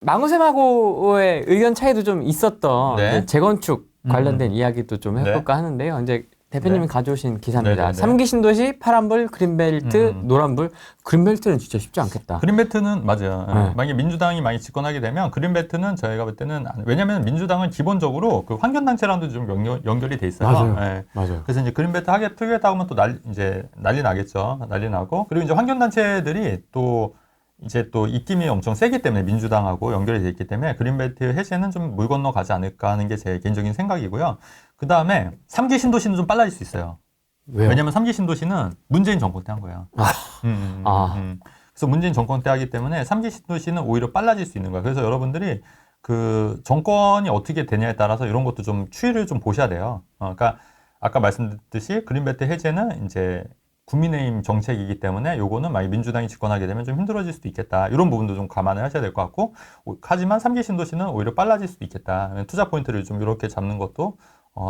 망우쌤하고의 의견 차이도 좀 있었던 네. 그 재건축 관련된 이야기도 좀 해볼까 하는데요. 이제 대표님이 가져오신 기사입니다. 3기 신도시 파란불, 그린벨트, 노란불. 그린벨트는 진짜 쉽지 않겠다. 그린벨트는 맞아요. 만약에 민주당이 많이 집권하게 되면 그린벨트는 저희가 볼 때는 왜냐하면 민주당은 기본적으로 그 환경단체랑도 좀 연결이 돼 있어요. 맞아요. 맞아요. 그래서 이제 그린벨트 하겠다 하면 또 난리 나겠죠. 난리 나고 그리고 이제 환경단체들이 또 이제 또 입김이 엄청 세기 때문에 민주당하고 연결이 돼 있기 때문에 그린벨트 해제는 좀 물 건너 가지 않을까 하는 게 제 개인적인 생각이고요. 그 다음에 3기 신도시는 좀 빨라질 수 있어요. 왜요? 왜냐면 3기 신도시는 문재인 정권 때 한 거예요. 그래서 문재인 정권 때 하기 때문에 3기 신도시는 오히려 빨라질 수 있는 거예요. 그래서 여러분들이 그 정권이 어떻게 되냐에 따라서 이런 것도 좀 추이를 좀 보셔야 돼요. 그러니까 아까 말씀드렸듯이 그린벨트 해제는 이제 국민의힘 정책이기 때문에 요거는 만약 민주당이 집권하게 되면 좀 힘들어질 수도 있겠다. 이런 부분도 좀 감안을 하셔야 될 것 같고 하지만 3기 신도시는 오히려 빨라질 수도 있겠다. 투자 포인트를 좀 이렇게 잡는 것도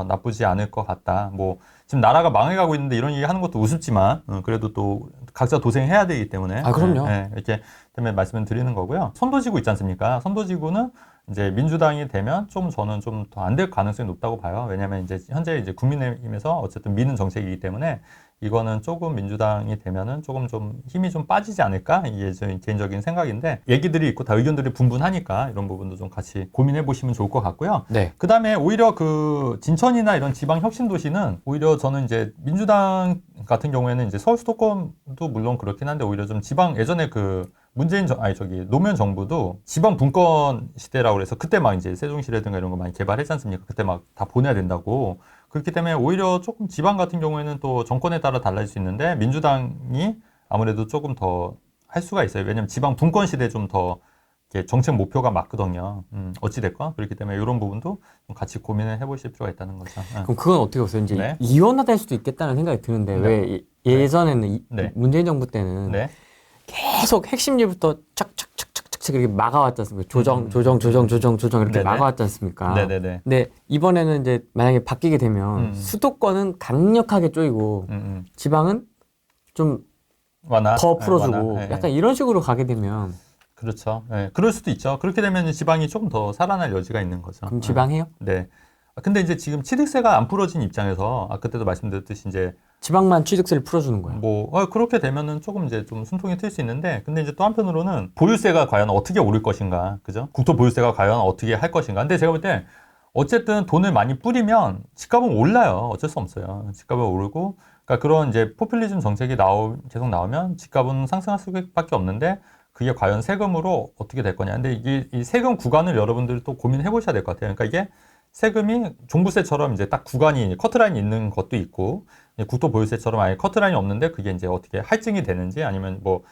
나쁘지 않을 것 같다. 뭐 지금 나라가 망해가고 있는데 이런 얘기 하는 것도 우습지만 그래도 또 각자 도생해야 되기 때문에 그럼요. 이렇게 때문에 말씀을 드리는 거고요. 선도지구 있지 않습니까? 선도지구는 이제 민주당이 되면 좀 저는 좀 더 안 될 가능성이 높다고 봐요. 왜냐하면 이제 현재 이제 국민의힘에서 어쨌든 미는 정책이기 때문에 이거는 조금 민주당이 되면은 조금 좀 힘이 좀 빠지지 않을까? 이게 제 개인적인 생각인데 얘기들이 있고 다 의견들이 분분하니까 이런 부분도 좀 같이 고민해 보시면 좋을 것 같고요. 네. 그 다음에 오히려 그 진천이나 이런 지방 혁신 도시는 오히려 저는 이제 민주당 같은 경우에는 이제 서울 수도권도 물론 그렇긴 한데 오히려 좀 지방 예전에 그 노무현 정부도 지방 분권 시대라고 그래서 그때 막 이제 세종시라든가 이런 거 많이 개발했지 않습니까? 그때 막 다 보내야 된다고. 그렇기 때문에 오히려 조금 지방 같은 경우에는 또 정권에 따라 달라질 수 있는데 민주당이 아무래도 조금 더 할 수가 있어요. 왜냐면 지방 분권 시대에 좀 더 정책 목표가 맞거든요. 어찌됐건. 그렇기 때문에 이런 부분도 좀 같이 고민을 해보실 필요가 있다는 거죠. 그럼 그건 어떻게 보세요? 이제 네. 이원화될 수도 있겠다는 생각이 드는데 왜 예전에는 네. 문재인 정부 때는 네. 계속 핵심지부터 착착착착착 이렇게 막아왔지 않습니까? 조정 이렇게 네네. 막아왔지 않습니까? 네네네. 근데 이번에는 이제 만약에 바뀌게 되면 수도권은 강력하게 쪼이고 지방은 좀 완화. 더 풀어주고 완화. 약간 이런 식으로 가게 되면 그렇죠. 네. 그럴 수도 있죠. 그렇게 되면 지방이 조금 더 살아날 여지가 있는 거죠. 그럼 지방해요? 네. 근데 이제 지금 취득세가 안 풀어진 입장에서 그때도 말씀드렸듯이 이제 지방만 취득세를 풀어주는 거예요. 뭐 그렇게 되면은 조금 이제 좀 숨통이 트일 수 있는데 근데 이제 또 한편으로는 보유세가 과연 어떻게 오를 것인가, 그죠? 국토 보유세가 과연 어떻게 할 것인가. 근데 제가 볼 때 어쨌든 돈을 많이 뿌리면 집값은 올라요. 어쩔 수 없어요. 집값은 오르고 그러니까 그런 이제 포퓰리즘 정책이 계속 나오면 집값은 상승할 수밖에 없는데 그게 과연 세금으로 어떻게 될 거냐. 근데 이게 이 세금 구간을 여러분들이 또 고민해 보셔야 될 것 같아요. 그러니까 이게 세금이 종부세처럼 이제 딱 구간이 커트라인이 있는 것도 있고 국토보유세처럼 아예 커트라인이 없는데 그게 이제 어떻게 할증이 되는지 아니면 뭐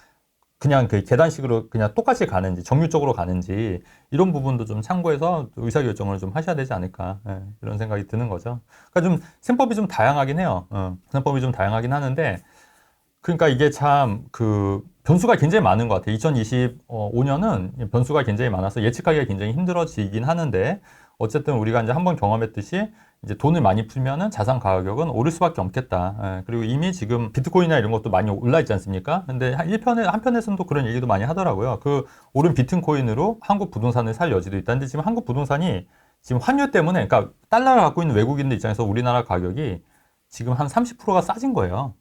그냥 그 계단식으로 그냥 똑같이 가는지 정률적으로 가는지 이런 부분도 좀 참고해서 의사결정을 좀 하셔야 되지 않을까 이런 생각이 드는 거죠. 그러니까 좀 셈법이 좀 다양하긴 해요. 셈법이 좀 다양하긴 하는데 그러니까 이게 참 그 변수가 굉장히 많은 것 같아요. 2025년은 변수가 굉장히 많아서 예측하기가 굉장히 힘들어지긴 하는데 어쨌든 우리가 이제 한번 경험했듯이 이제 돈을 많이 풀면은 자산 가격은 오를 수밖에 없겠다. 그리고 이미 지금 비트코인이나 이런 것도 많이 올라 있지 않습니까? 근데 한편에서는 또 그런 얘기도 많이 하더라고요. 그 오른 비트코인으로 한국 부동산을 살 여지도 있다. 근데 지금 한국 부동산이 지금 환율 때문에, 그러니까 달러를 갖고 있는 외국인들 입장에서 우리나라 가격이 지금 한 30%가 싸진 거예요.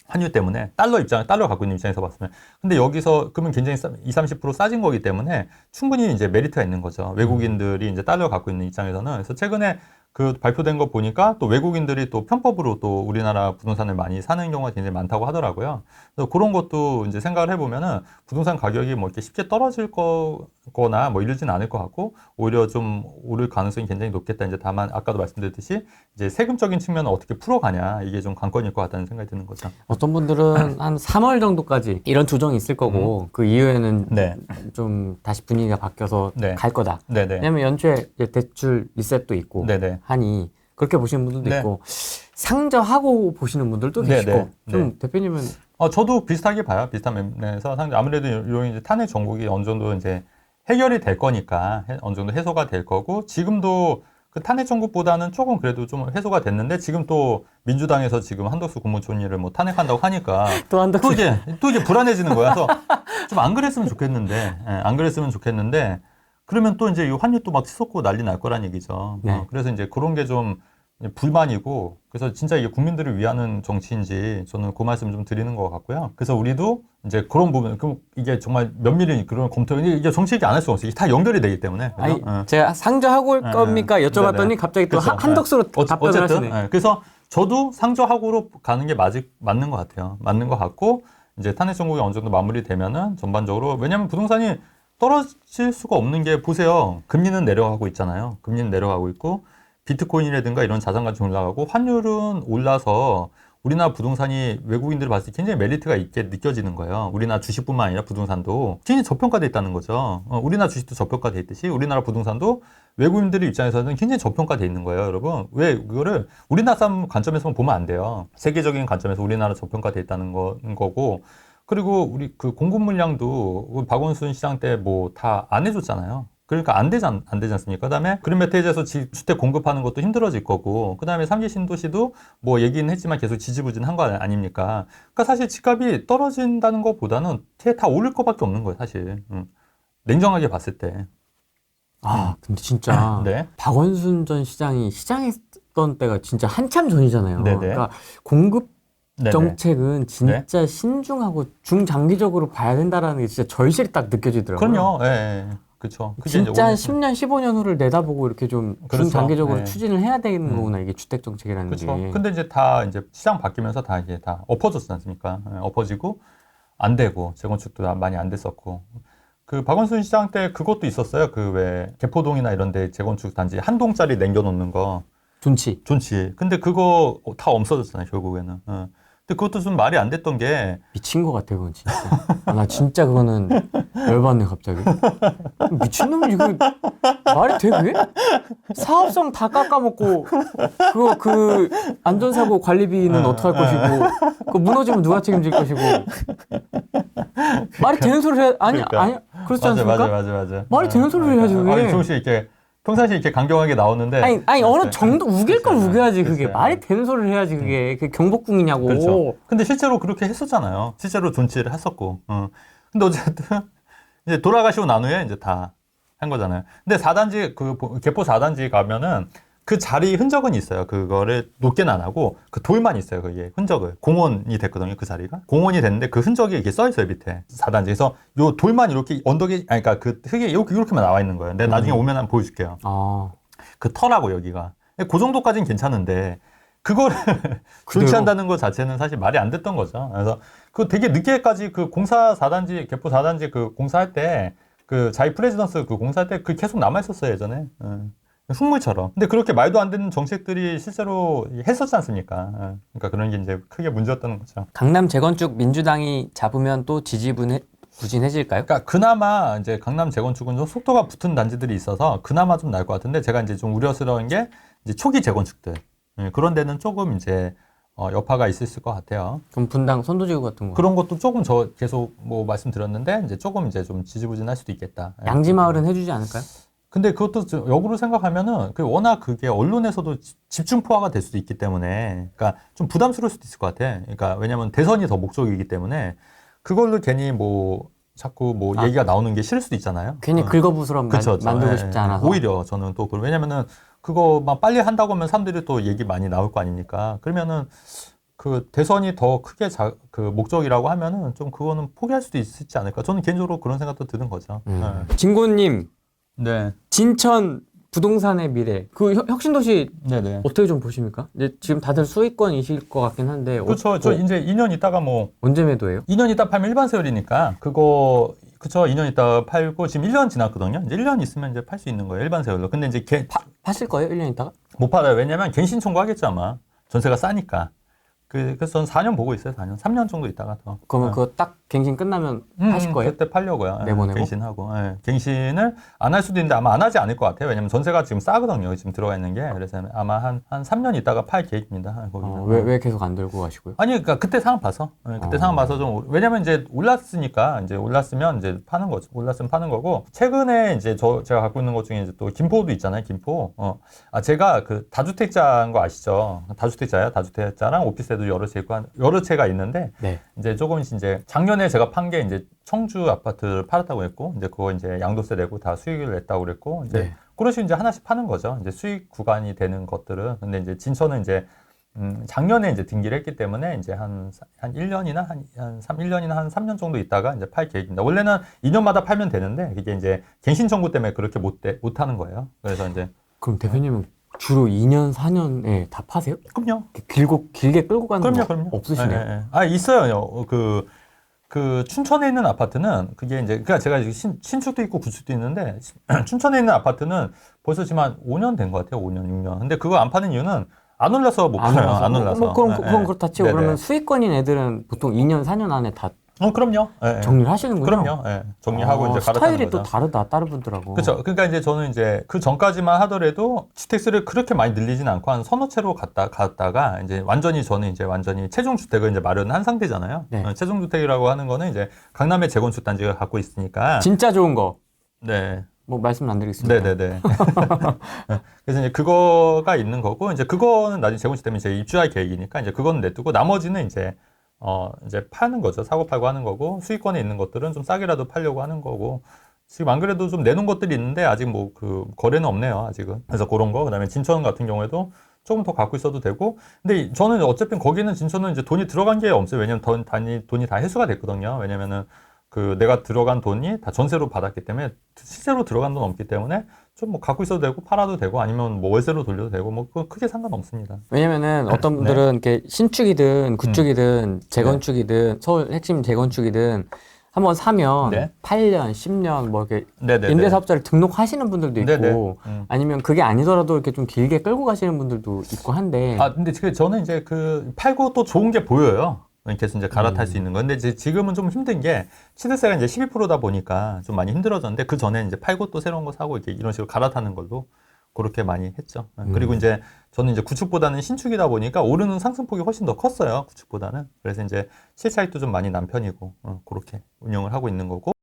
환율 때문에 달러 갖고 있는 입장에서 봤으면 근데 여기서 그러면 굉장히 20-30% 싸진 거기 때문에 충분히 이제 메리트가 있는 거죠. 외국인들이 이제 달러 갖고 있는 입장에서는. 그래서 최근에 그 발표된 거 보니까 또 외국인들이 또 편법으로 또 우리나라 부동산을 많이 사는 경우가 굉장히 많다고 하더라고요. 그래서 그런 것도 이제 생각을 해보면은 부동산 가격이 뭐 이렇게 쉽게 떨어질 거나 뭐 이러진 않을 것 같고 오히려 좀 오를 가능성이 굉장히 높겠다. 이제 다만 아까도 말씀드렸듯이 이제 세금적인 측면을 어떻게 풀어가냐 이게 좀 관건일 것 같다는 생각이 드는 거죠. 어떤 분들은 한 3월 정도까지 이런 조정이 있을 거고 그 이후에는 네. 좀 다시 분위기가 바뀌어서 네. 갈 거다. 네네. 왜냐면 연초에 이제 대출 리셋도 있고 네네. 하니 그렇게 보시는 분들도 네. 있고 상저하고 보시는 분들도 네네. 계시고 좀 네. 대표님은 저도 비슷하게 봐요. 비슷한 면에서 아무래도 이런 이제 탄핵 정국이 어느 정도 이제 해결이 될 거니까 어느 정도 해소가 될 거고 지금도 그 탄핵 정국보다는 조금 그래도 좀 해소가 됐는데 지금 또 민주당에서 지금 한덕수 국무총리를 뭐 탄핵한다고 하니까 또 한덕수 또 이제 불안해지는 거야. 그래서 좀 안 그랬으면 좋겠는데, 안 그랬으면 좋겠는데 그러면 또 이제 이 환율도 막 치솟고 난리 날 거란 얘기죠. 네. 그래서 이제 그런 게 좀 불만이고 그래서 진짜 이게 국민들을 위하는 정치인지 저는 그 말씀 좀 드리는 것 같고요. 그래서 우리도 이제 그런 부분, 그럼 이게 정말 면밀히 그런 검토, 이게 정치 얘기 안 할 수가 없어요. 이게 다 연결이 되기 때문에. 아니, 제가 상조하고 올 겁니까 여쭤봤더니 네네. 갑자기 또 그렇죠. 한덕수로 답변을 어쨌든, 하시네. 그래서 저도 상조하고로 가는 게 맞는 것 같아요. 맞는 것 같고 이제 탄핵 정국이 어느 정도 마무리되면은 전반적으로 왜냐하면 부동산이 떨어질 수가 없는 게 보세요. 금리는 내려가고 있잖아요. 금리는 내려가고 있고 비트코인이라든가 이런 자산 가치 올라가고 환율은 올라서 우리나라 부동산이 외국인들이 봤을 때 굉장히 메리트가 있게 느껴지는 거예요. 우리나라 주식뿐만 아니라 부동산도 굉장히 저평가돼 있다는 거죠. 우리나라 주식도 저평가돼 있듯이 우리나라 부동산도 외국인들의 입장에서는 굉장히 저평가돼 있는 거예요, 여러분. 왜 그거를 우리나라 사람 관점에서만 보면 안 돼요. 세계적인 관점에서 우리나라 저평가돼 있다는 거고, 그리고 우리 그 공급 물량도 박원순 시장 때 뭐 다 안 해줬잖아요. 그러니까 안 되지 않습니까? 그다음에 그린 메테이지에서 주택 공급하는 것도 힘들어질 거고, 그다음에 3기 신도시도 뭐 얘기는 했지만 계속 지지부진한 거 아닙니까? 그러니까 사실 집값이 떨어진다는 것보다는 다 오를 것밖에 없는 거예요, 사실. 냉정하게 봤을 때. 아, 근데 진짜 네. 박원순 전 시장이 시장했던 때가 진짜 한참 전이잖아요. 네네. 그러니까 공급 네네. 정책은 진짜 신중하고 중장기적으로 봐야 된다라는 게 진짜 절실히 딱 느껴지더라고요. 그럼요. 예. 그렇죠. 진짜 한 10년, 15년 후를 내다보고 이렇게 좀 그렇죠. 중장기적으로 네. 추진을 해야 되는 거구나, 이게 주택 정책이라는 그렇죠. 게. 근데 이제 다 이제 시장 바뀌면서 다 이게 다 엎어졌지 않습니까? 엎어지고 안 되고 재건축도 많이 안 됐었고. 그 박원순 시장 때 그것도 있었어요. 그 왜 개포동이나 이런 데 재건축 단지 한 동짜리 남겨놓는 거. 좋지. 근데 그거 다 없어졌잖아요, 결국에는. 근데 그것도 좀 말이 안 됐던 게 미친 것 같아, 그건 진짜. 아, 나 진짜 그거는 열받네, 갑자기. 미친놈, 이거 말이 돼, 그게? 사업성 다 깎아먹고, 그 안전사고 관리비는 어떡할 것이고, 그거 무너지면 누가 책임질 것이고. 말이 되는 소리를 해, 아니, 그렇지 않습니까? 맞아. 말이 되는 소리를 해야지, 그게. 아니, 조금씩 이렇게 평상시에 이렇게 강경하게 나오는데. 아니 어느 정도 우길 건 우겨야지, 그게. 글쎄요. 말이 되는 소리를 해야지, 그게. 그게 경복궁이냐고. 그렇죠. 근데 실제로 그렇게 했었잖아요. 실제로 존치를 했었고. 근데 어쨌든 이제 돌아가시고 난 후에 이제 다 한 거잖아요. 근데 4단지 개포 4단지 가면은 그 자리 흔적은 있어요. 그거를 높게는 안 하고 그 돌만 있어요. 그게 흔적을. 공원이 됐거든요. 그 자리가. 공원이 됐는데 그 흔적이 이렇게 써 있어요, 밑에. 4단지에서 요 돌만 이렇게 언덕이 그러니까 그 흙이 이렇게만 나와 있는 거예요. 내가 나중에 오면 한번 보여줄게요. 그 터라고 여기가. 그 정도까지는 괜찮은데 그거를 존치한다는 것 자체는 사실 말이 안 됐던 거죠. 그래서 그 되게 늦게까지 그 공사 4단지, 개포 4단지 그 공사할 때 그 자이 프레지던스 그 공사할 때 그 계속 남아있었어요, 예전에. 흉물처럼. 근데 그렇게 말도 안 되는 정책들이 실제로 했었지 않습니까? 그러니까 그런 게 이제 크게 문제였다는 거죠. 강남 재건축 민주당이 잡으면 또 지지부진해질까요? 그러니까 그나마 이제 강남 재건축은 좀 속도가 붙은 단지들이 있어서 그나마 좀 나을 것 같은데 제가 이제 좀 우려스러운 게 이제 초기 재건축들. 그런 데는 조금 이제 여파가 있을 것 같아요. 그럼 분당 선도지구 같은 거. 그런 것도 조금 저 계속 뭐 말씀드렸는데 이제 조금 이제 좀 지지부진할 수도 있겠다. 양지마을은 해주지 않을까요? 근데 그것도 역으로 생각하면은 워낙 그게 언론에서도 집중포화가 될 수도 있기 때문에 그러니까 좀 부담스러울 수도 있을 것 같아. 그러니까 왜냐면 대선이 더 목적이기 때문에 그걸로 괜히 뭐 자꾸 뭐 얘기가 나오는 게 싫을 수도 있잖아요. 괜히 긁어부스럼 만들고 싶지 않아서. 오히려 저는 또 왜냐면은 그거 빨리 한다고 하면 사람들이 또 얘기 많이 나올 거 아닙니까? 그러면은 그 대선이 더 크게 그 목적이라고 하면은 좀 그거는 포기할 수도 있지 않을까? 저는 개인적으로 그런 생각도 드는 거죠. 진고님, 네. 진천 부동산의 미래, 그 혁신도시 네네. 어떻게 좀 보십니까? 이제 지금 다들 수익권이실 것 같긴 한데. 그렇죠. 저 이제 2년 있다가 뭐 언제 매도해요? 2년 있다 팔면 일반 세율이니까 그거 그쵸. 2년 있다가 팔고 지금 1년 지났거든요. 이제 1년 있으면 이제 팔 수 있는 거예요. 일반 세율로. 근데 이제 파실 거예요? 1년 있다가? 못 팔아요. 왜냐면 갱신 청구하겠죠 아마. 전세가 싸니까. 그래서 저는 4년 보고 있어요. 4년. 3년 정도 있다가 더. 그러면 어. 그거 딱 갱신 끝나면 하실 거예요? 그때 팔려고요. 예, 내보내고? 갱신하고. 예. 갱신을 안 할 수도 있는데 아마 안 하지 않을 것 같아요. 왜냐면 전세가 지금 싸거든요. 지금 들어가 있는 게. 그래서 아마 한 3년 있다가 팔 계획입니다. 거기는. 왜 계속 안 들고 가시고요? 아니, 그러니까 그때 상황 봐서. 예, 그때 상황 봐서 좀, 왜냐면 이제 올랐으니까, 이제 올랐으면 이제 파는 거죠. 올랐으면 파는 거고, 최근에 이제 제가 갖고 있는 것 중에 이제 또 김포도 있잖아요. 김포. 제가 그 다주택자인 거 아시죠? 다주택자예요. 다주택자랑 오피스에도 여러 채가 있는데, 네. 이제 조금씩 이제 작년에 제가 판 게 이제 청주 아파트를 팔았다고 했고, 이제 그거 이제 양도세 내고 다 수익을 냈다고 그랬고, 이제 네. 그런 식으로 이제 하나씩 파는 거죠. 이제 수익 구간이 되는 것들은. 근데 이제 진천은 이제 작년에 이제 등기를 했기 때문에 이제 한 1년이나 한 1년이나 한 3년 정도 있다가 이제 팔 계획입니다. 원래는 2년마다 팔면 되는데 이게 이제 갱신 청구 때문에 그렇게 못 하는 거예요. 그래서 이제 그럼 대표님은 주로 2년, 4년에 다 파세요? 그럼요. 길게 끌고 가는 거 그럼요. 없으시네요? 예, 예. 아, 있어요. 그 춘천에 있는 아파트는 그게 이제 그러니까 제가 신축도 있고 구축도 있는데 춘천에 있는 아파트는 벌써 지금 한 5년 된 것 같아요. 5년, 6년. 근데 그거 안 파는 이유는 안 올라서 못 팔아요. 안 올라서. 그럼 그렇다 치고 네네. 그러면 수익권인 애들은 보통 2년, 4년 안에 다 그럼요. 예, 예. 정리를 하시는군요. 그럼요. 예. 정리하고 이제 갈아타는 스타일이 거죠. 또 다르다, 다른 분들하고. 그렇죠. 그러니까 이제 저는 이제 그 전까지만 하더라도 주택수를 그렇게 많이 늘리진 않고 한 서너 채로 갔다가 이제 저는 이제 완전히 최종 주택을 이제 마련한 상태잖아요. 네. 최종 주택이라고 하는 거는 이제 강남의 재건축 단지가 갖고 있으니까. 진짜 좋은 거. 네. 뭐 말씀 안 드리겠습니다. 네네네. 그래서 이제 그거가 있는 거고 이제 그거는 나중에 재건축 되면 이제 입주할 계획이니까 이제 그거는 내두고 나머지는 이제 파는 거죠. 사고 팔고 하는 거고 수익권에 있는 것들은 좀 싸게라도 팔려고 하는 거고 지금 안 그래도 좀 내놓은 것들이 있는데 아직 뭐 그 거래는 없네요. 아직은. 그래서 그런 거. 그다음에 진천 같은 경우에도 조금 더 갖고 있어도 되고 근데 저는 어쨌든 거기는 진천은 이제 돈이 들어간 게 없어요. 왜냐면 돈이 다 회수가 됐거든요. 왜냐면은 그 내가 들어간 돈이 다 전세로 받았기 때문에 실제로 들어간 돈 없기 때문에 좀 뭐 갖고 있어도 되고 팔아도 되고 아니면 뭐 월세로 돌려도 되고 뭐 그거 크게 상관없습니다. 왜냐면은 어떤 분들은 이렇게 신축이든 구축이든 재건축이든 서울 핵심 재건축이든 한번 사면 네. 8년, 10년 뭐 이렇게 네네네. 임대사업자를 등록하시는 분들도 있고 네네. 아니면 그게 아니더라도 이렇게 좀 길게 끌고 가시는 분들도 있고 한데 근데 저는 이제 그 팔고 또 좋은 게 보여요. 계속 이제 갈아탈 수 있는 거. 근데 이제 지금은 좀 힘든 게 취득세가 이제 12%다 보니까 좀 많이 힘들어졌는데 그 전에 이제 팔고 또 새로운 거 사고 이렇게 이런 식으로 갈아타는 걸로 그렇게 많이 했죠. 그리고 이제 저는 이제 구축보다는 신축이다 보니까 오르는 상승폭이 훨씬 더 컸어요. 구축보다는. 그래서 이제 실차익도 좀 많이 난 편이고 그렇게 운영을 하고 있는 거고.